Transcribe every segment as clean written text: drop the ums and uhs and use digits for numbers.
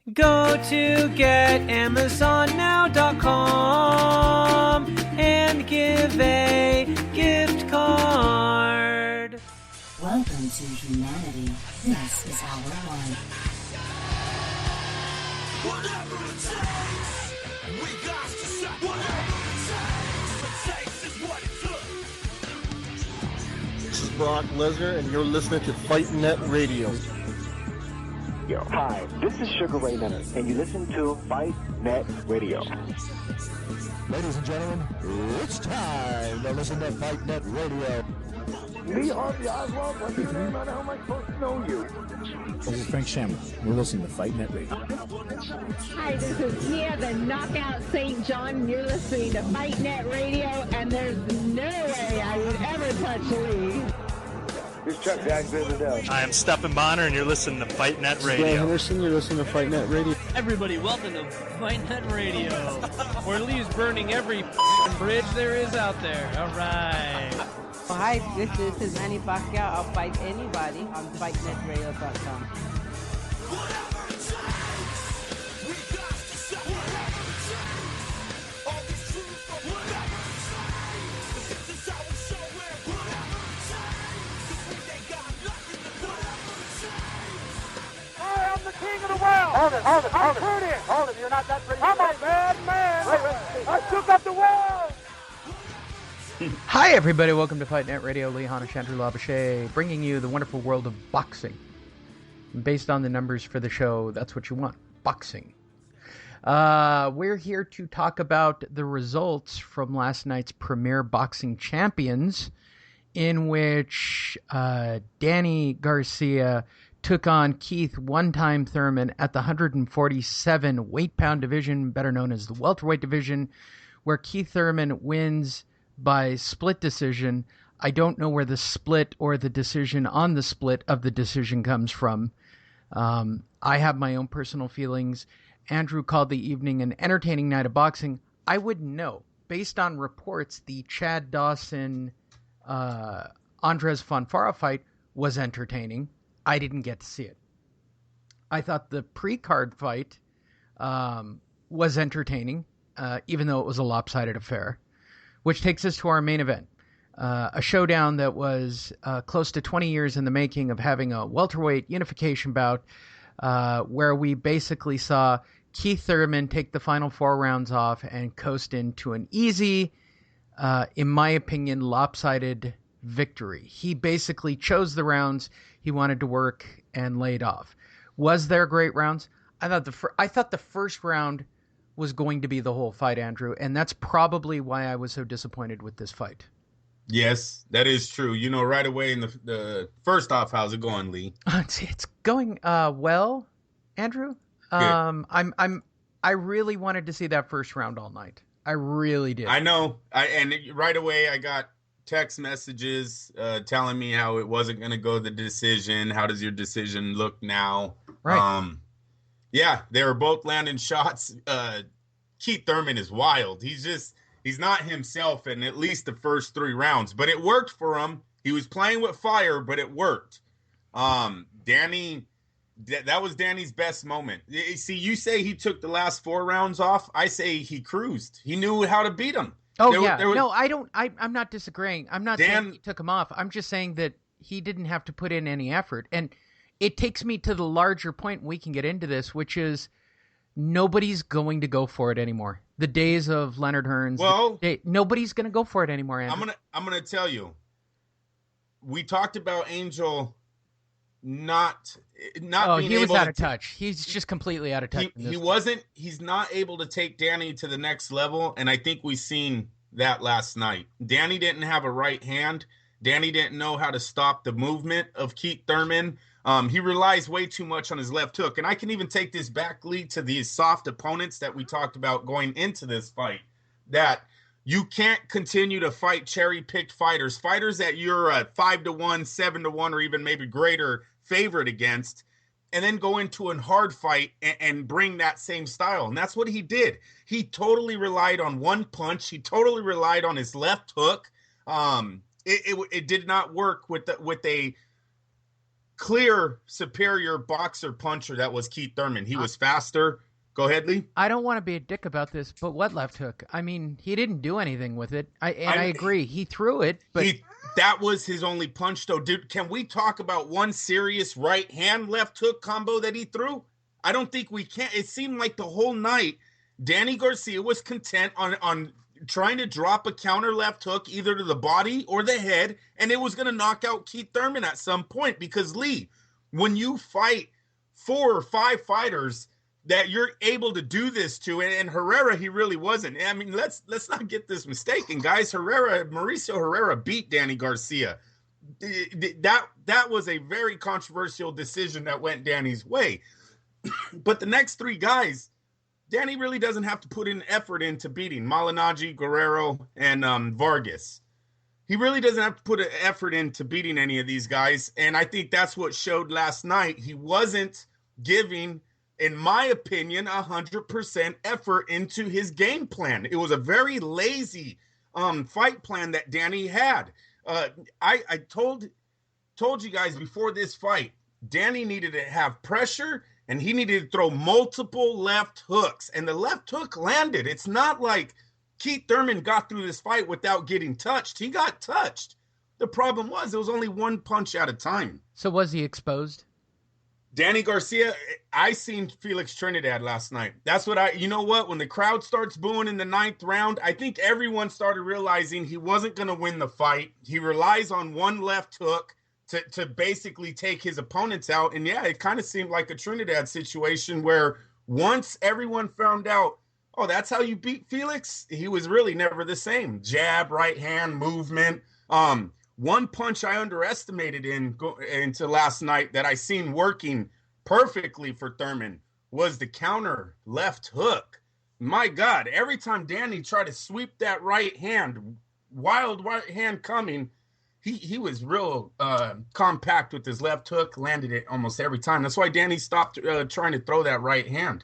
Go to getamazonnow.com and give a gift card. Welcome to humanity. This is our one. Whatever it takes, we got to say whatever it takes is what it took. This is Brock Lesnar, and you're listening to Fight Net Radio. Yo, hi, this is Sugar Ray Leonard, and you listen to Fight Net Radio. Ladies and gentlemen, it's time to listen to Fight Net Radio. Me, Harvey Oswald, what's your name? I know how am I supposed to know you? This is Frank Shamrock. You're listening to Fight Net Radio. Hi, this is Nia, the Knockout St. John. You're listening to Fight Net Radio, and there's no way I would ever touch Lee. This is Chuck Jackson the Dell. I am Stephen Bonner, and you're listening to Fight Net Dan Radio. Henderson, you're listening to Fight Net Radio. Everybody, welcome to Fight Net Radio, where Lee's burning every bridge there is out there. All right. Hi, this is Manny Pacquiao. I'll fight anybody on FightNetRadio.com. Whatever it takes, we got to say whatever it takes. All the truth of whatever it takes. This is how we show it. Whatever it takes. 'Cause we ain't got nothing to whatever it takes. Hi, I'm the king of the world. Hold it. Hold it, you're not that pretty. I'm a bad man. Wait. I took up the world. Hi, everybody. Welcome to Fight Net Radio. Lee Hanna, Chandru Labouche, bringing you the wonderful world of boxing. Based on the numbers for the show, that's what you want, boxing. We're here to talk about the results from last night's Premier Boxing Champions, in which Danny-Garcia took on Keith one-time Thurman at the 147 weight-pound division, better known as the welterweight division, where Keith Thurman wins by split decision. I don't know where the split or the decision on the split of the decision comes from. I have my own personal feelings. Andrew called the evening an entertaining night of boxing. I wouldn't know. Based on reports, the Chad Dawson Andres Fonfara fight was entertaining. I didn't get to see it. I thought the pre-card fight was entertaining, even though it was a lopsided affair. Which takes us to our main event, a showdown that was close to 20 years in the making of having a welterweight unification bout where we basically saw Keith Thurman take the final 4 rounds off and coast into an easy, in my opinion, lopsided victory. He basically chose the rounds he wanted to work and laid off. Was there great rounds? I thought the first round was going to be the whole fight, Andrew, and that's probably why I was so disappointed with this fight. Yes, that is true. You know, right away in the first off, how's it going, Lee? It's going well, Andrew. I really wanted to see that first round all night. I really did. I know. And right away I got text messages telling me how it wasn't going to go the decision. How does your decision look now? Right. Yeah, they were both landing shots. Keith Thurman is wild. He's not himself in at least the first 3 rounds, but it worked for him. He was playing with fire, but it worked. Danny, that was Danny's best moment. See, you say he took the last 4 rounds off. I say he cruised. He knew how to beat him. Oh, No, I don't. I'm not disagreeing. I'm not saying he took him off. I'm just saying that he didn't have to put in any effort. And it takes me to the larger point, we can get into this, which is nobody's going to go for it anymore. The days of Leonard Hearns, nobody's going to go for it anymore, Andrew. I'm gonna tell you. We talked about Angel not being he was able out to of touch. He's just completely out of touch. He's not able to take Danny to the next level, and I think we've seen that last night. Danny didn't have a right hand. Danny didn't know how to stop the movement of Keith Thurman. He relies way too much on his left hook. And I can even take this back, Lee, to these soft opponents that we talked about going into this fight, that you can't continue to fight cherry-picked fighters that you're a 5-1, 7-1, or even maybe greater favorite against, and then go into a hard fight and bring that same style. And that's what he did. He totally relied on one punch. He totally relied on his left hook. It did not work with a clear superior boxer puncher that was Keith Thurman. He was faster. Go ahead, Lee. I don't want to be a dick about this, but what left hook? I mean, he didn't do anything with it. I agree. He threw it, but that was his only punch, though. Dude, can we talk about one serious right hand left hook combo that he threw? I don't think we can. It seemed like the whole night, Danny Garcia was content on trying to drop a counter left hook either to the body or the head, and it was going to knock out Keith Thurman at some point. Because, Lee, when you fight 4 or 5 fighters that you're able to do this to, and Herrera, he really wasn't. I mean, let's not get this mistaken, guys. Mauricio Herrera beat Danny Garcia. That was a very controversial decision that went Danny's way. But the next 3 guys, Danny really doesn't have to put in effort into beating Malignaggi, Guerrero, and Vargas. He really doesn't have to put an effort into beating any of these guys, and I think that's what showed last night. He wasn't giving, in my opinion, 100% effort into his game plan. It was a very lazy fight plan that Danny had. I told you guys before this fight, Danny needed to have pressure, and he needed to throw multiple left hooks, and the left hook landed. It's not like Keith Thurman got through this fight without getting touched. He got touched. The problem was it was only one punch at a time. So was he exposed? Danny Garcia, I seen Felix Trinidad last night. That's what you know what? When the crowd starts booing in the 9th round, I think everyone started realizing he wasn't going to win the fight. He relies on one left hook to basically take his opponents out. And yeah, it kind of seemed like a Trinidad situation where once everyone found out, oh, that's how you beat Felix, he was really never the same. Jab, right hand, movement. One punch I underestimated into last night that I seen working perfectly for Thurman was the counter left hook. My God, every time Danny tried to sweep that right hand, wild right hand coming, he was real compact with his left hook, landed it almost every time. That's why Danny stopped trying to throw that right hand.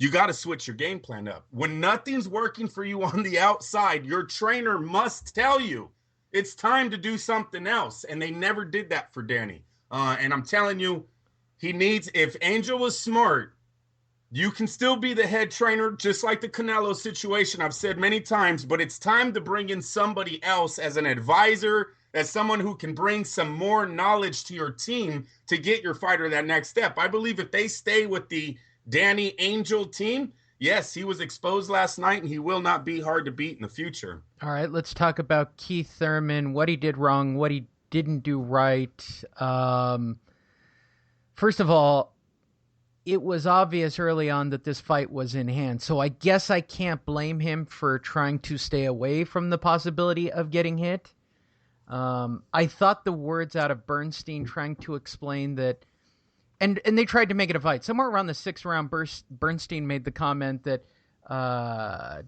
You got to switch your game plan up. When nothing's working for you on the outside, your trainer must tell you it's time to do something else. And they never did that for Danny. And I'm telling you, he needs, if Angel was smart, you can still be the head trainer, just like the Canelo situation I've said many times, but it's time to bring in somebody else as an advisor, as someone who can bring some more knowledge to your team to get your fighter that next step. I believe if they stay with the Danny Angel team, yes, he was exposed last night, and he will not be hard to beat in the future. All right, let's talk about Keith Thurman, what he did wrong, what he didn't do right. First of all, it was obvious early on that this fight was in hand, so I guess I can't blame him for trying to stay away from the possibility of getting hit. I thought the words out of Bernstein trying to explain that, and they tried to make it a fight. Somewhere around the 6th round, Bernstein made the comment that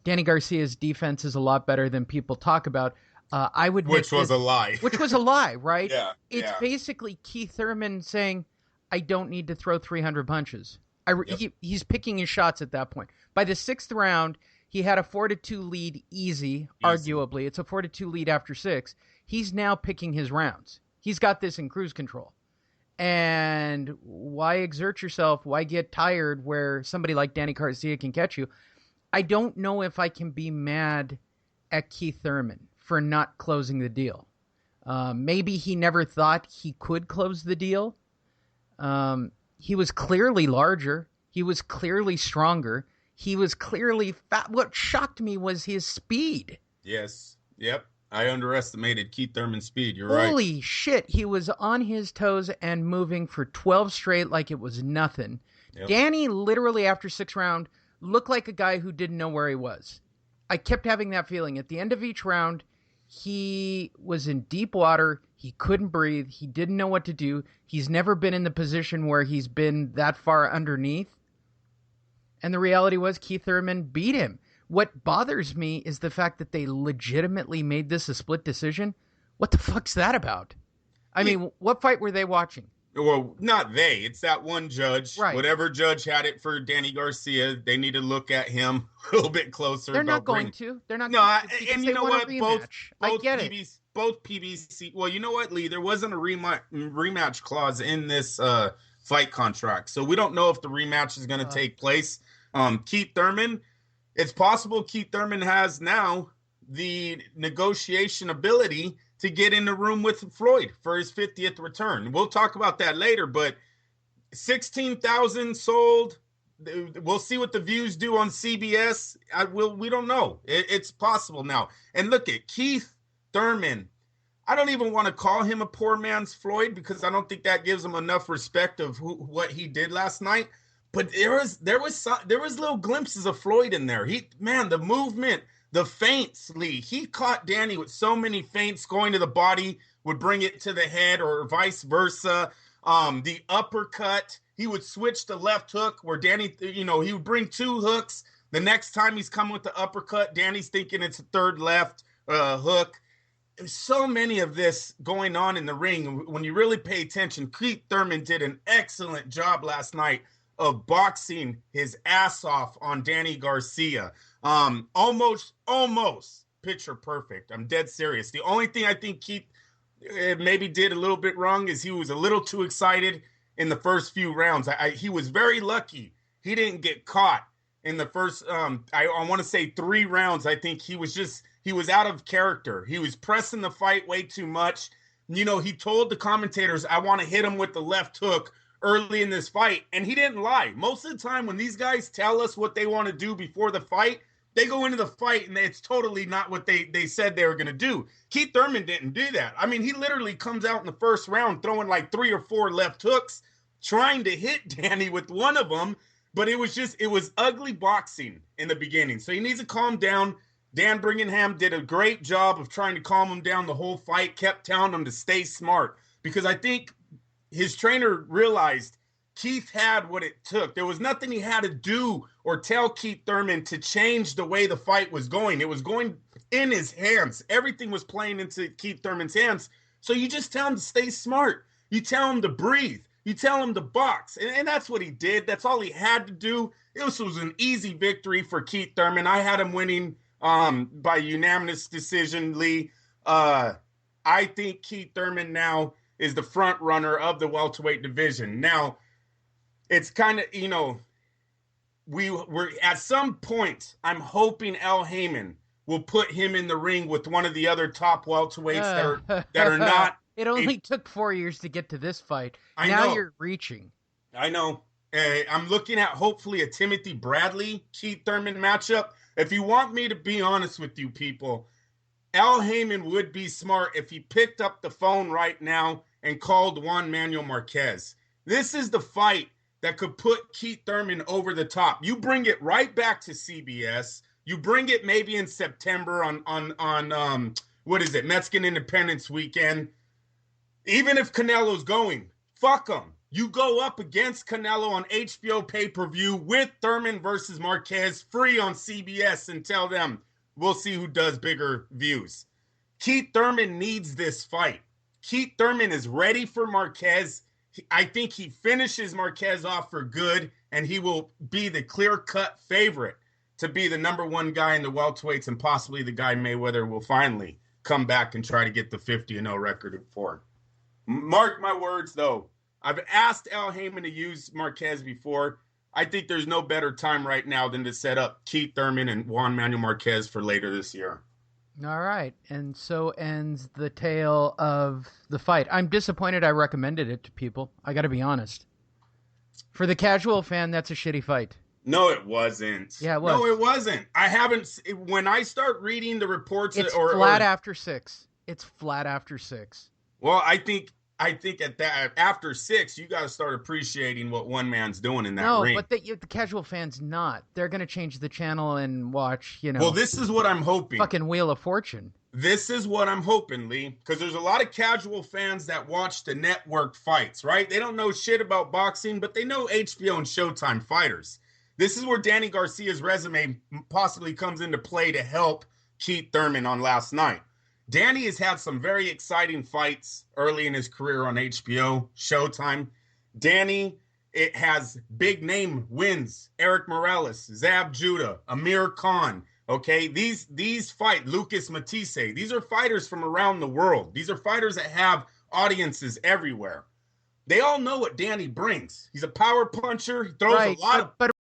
Danny Garcia's defense is a lot better than people talk about. Which was a lie. Which was a lie, right? Yeah. It's basically Keith Thurman saying, I don't need to throw 300 punches. He's picking his shots at that point. By the 6th round, he had a 4-2 lead easy, arguably. It's a 4-2 lead after 6. He's now picking his rounds. He's got this in cruise control. And why exert yourself? Why get tired where somebody like Danny Garcia can catch you? I don't know if I can be mad at Keith Thurman for not closing the deal. Maybe he never thought he could close the deal. He was clearly larger. He was clearly stronger. He was clearly fat. What shocked me was his speed. Yes. Yep. I underestimated Keith Thurman's speed. You're right. Holy shit. He was on his toes and moving for 12 straight like it was nothing. Yep. Danny, literally after 6th round, looked like a guy who didn't know where he was. I kept having that feeling. At the end of each round, he was in deep water. He couldn't breathe. He didn't know what to do. He's never been in the position where he's been that far underneath. And the reality was Keith Thurman beat him. What bothers me is the fact that they legitimately made this a split decision. What the fuck's that about? I mean, what fight were they watching? Well, not they. It's that one judge. Right. Whatever judge had it for Danny Garcia, they need to look at him a little bit closer. They're not going to. They're not. No, going to, and you know what? Both I get PBs, both PBC. Well, you know what, Lee? There wasn't a rematch clause in this fight contract, so we don't know if the rematch is going to take place. Keith Thurman, it's possible Keith Thurman has now the negotiation ability to get in the room with Floyd for his 50th return. We'll talk about that later, but 16,000 sold. We'll see what the views do on CBS. We don't know. It's possible now. And look at Keith Thurman. I don't even want to call him a poor man's Floyd because I don't think that gives him enough respect of what he did last night. But there was little glimpses of Floyd in there. The movement, the feints, Lee. He caught Danny with so many feints going to the body, would bring it to the head or vice versa. The uppercut, he would switch to left hook where Danny, he would bring two hooks. The next time he's coming with the uppercut, Danny's thinking it's a third left hook. There's so many of this going on in the ring. When you really pay attention, Keith Thurman did an excellent job last night of boxing his ass off on Danny-Garcia. Almost picture perfect. I'm dead serious. The only thing I think Keith maybe did a little bit wrong is he was a little too excited in the first few rounds. He was very lucky he didn't get caught in the first, I want to say 3 rounds. I think he was out of character. He was pressing the fight way too much. He told the commentators, I want to hit him with the left hook early in this fight, and he didn't lie. Most of the time when these guys tell us what they want to do before the fight, they go into the fight and it's totally not what they said they were going to do. Keith Thurman didn't do that. I mean, he literally comes out in the first round throwing like 3 or 4 left hooks, trying to hit Danny with one of them, but it was ugly boxing in the beginning. So he needs to calm down. Dan Bringham did a great job of trying to calm him down the whole fight, kept telling him to stay smart, because I think his trainer realized Keith had what it took. There was nothing he had to do or tell Keith Thurman to change the way the fight was going. It was going in his hands. Everything was playing into Keith Thurman's hands. So you just tell him to stay smart. You tell him to breathe. You tell him to box. And that's what he did. That's all he had to do. This was an easy victory for Keith Thurman. I had him winning by unanimous decision, Lee. I think Keith Thurman now is the front runner of the welterweight division. Now, it's kind of, we're at some point, I'm hoping Al Heyman will put him in the ring with one of the other top welterweights that are not. It only took 4 years to get to this fight. I now know. You're reaching. I know. I'm looking at hopefully a Timothy Bradley, Keith Thurman matchup. If you want me to be honest with you people, Al Heyman would be smart if he picked up the phone right now and called Juan Manuel Marquez. This is the fight that could put Keith Thurman over the top. You bring it right back to CBS. You bring it maybe in September on what is it, Mexican Independence Weekend. Even if Canelo's going, fuck him. You go up against Canelo on HBO pay-per-view with Thurman versus Marquez free on CBS and tell them, we'll see who does bigger views. Keith Thurman needs this fight. Keith Thurman is ready for Marquez. I think he finishes Marquez off for good, and he will be the clear-cut favorite to be the number 1 guy in the welterweights, and possibly the guy Mayweather will finally come back and try to get the 50-0 record for. Mark my words, though. I've asked Al Heyman to use Marquez before. I think there's no better time right now than to set up Keith Thurman and Juan Manuel Marquez for later this year. All right. And so ends the tale of the fight. I'm disappointed I recommended it to people. I got to be honest. For the casual fan, that's a shitty fight. No, it wasn't. Yeah, it was. No, it wasn't. I haven't. When I start reading the reports, It's flat after 6. It's flat after 6. Well, I think at that after 6, you got to start appreciating what one man's doing in that ring. No, but the casual fan's not. They're going to change the channel and watch, Well, this is what I'm hoping. Fucking Wheel of Fortune. This is what I'm hoping, Lee, because there's a lot of casual fans that watch the network fights, right? They don't know shit about boxing, but they know HBO and Showtime fighters. This is where Danny Garcia's resume possibly comes into play to help Keith Thurman on last night. Danny has had some very exciting fights early in his career on HBO, Showtime. Danny, it has big name wins. Eric Morales, Zab Judah, Amir Khan, Okay, these fight Lucas Matisse. These are fighters from around the world. These are fighters that have audiences everywhere. They all know what Danny brings. He's a power puncher. He throws a lot of. But